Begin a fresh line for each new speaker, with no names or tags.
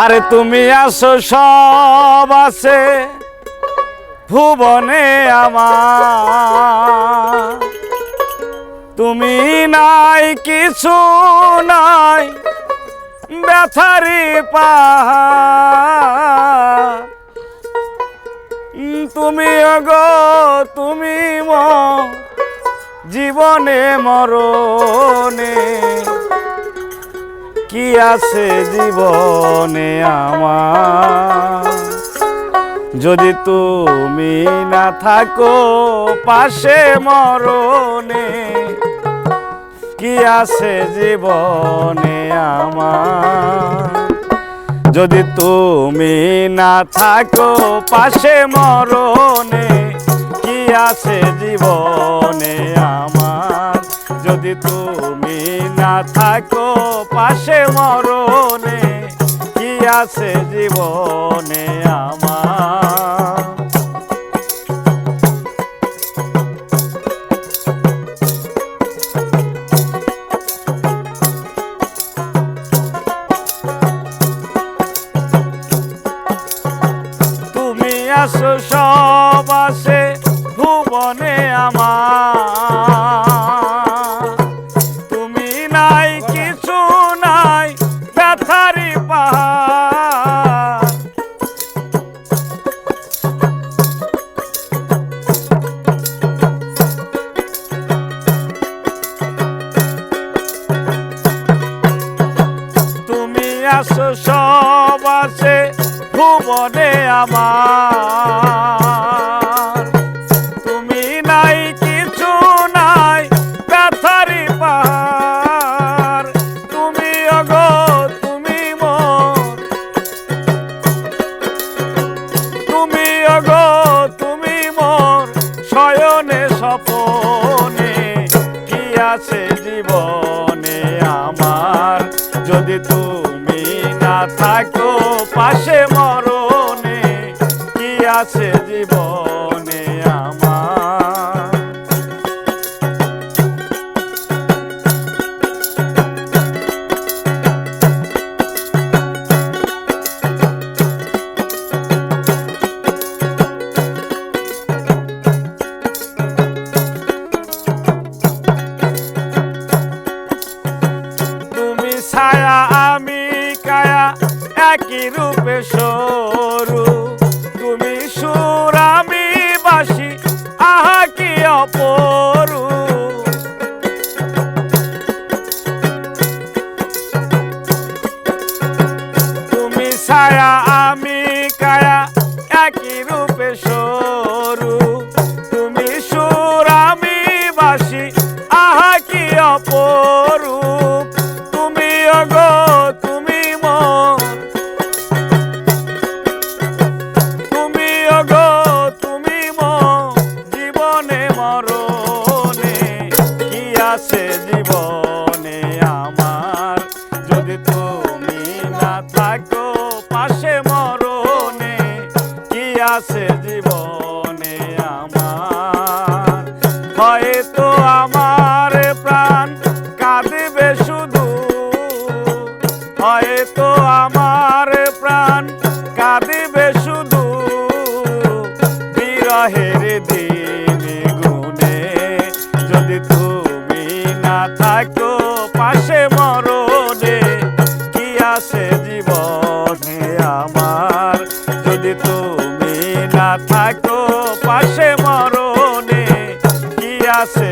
আরে তুমি আসো সব আছে ভুবনে আমার, তুমি নাই কিছু নাই ব্যথারি পাহাড়। তুমি গো তুমি জীবনে মরণে কি আছে জীবনে আমার, যদি তুমি না থাকো পাশে মরণে কি আছে জীবনে আমার, যদি তুমি না থাকো পাশে মরণে কি আছে জীবনে আমার, যদি তুমি না থাকো পাশে মরণে কি আছে জীবনে আমার। তুমি আসো সব আছে ভুবনে আমার, তুমি নাই কিছু নাই ব্যথারি পাহাড়। তুমি আসো সব আছে ভুবনে আমার, তুমি নাই কিছু নাই ব্যথারি পাহাড়। তুমি অগো তুমি মোর, তুমি অগো তুমি মোর শয়নে স্বপনে কি আছে জীবনে আমার, যদি তুমি না থাকো পাশে মরণে কি আছে জীবনে আমার। তুমি ছায়া আমি কায়া একই রূপে সরু, তুমি সুর আমি বাসি আহা কি অপরু। তুমি ছায়া আমি কায়া একই রূপে সরু, তুমি সুর আমি বাসি আহা কি অপরু। তুমি অগো তুমি মন, তুমি অগো তুমি মন জীবনে মরণে কি আছে জীবনে আমার, যদি তুমি না থাকো পাশে মরণে কি আছে জীবনে আমার। হয়তো আমার প্রাণ কাঁদবে শুধু, হয়তো আমার প্রাণ কাঁদবে শুধু বিরহের দিন গুনে, যদি তুমি না থাকো পাশে মরণে কি আছে জীবনে আমার, যদি তুমি না থাকো পাশে মরণে কি আছে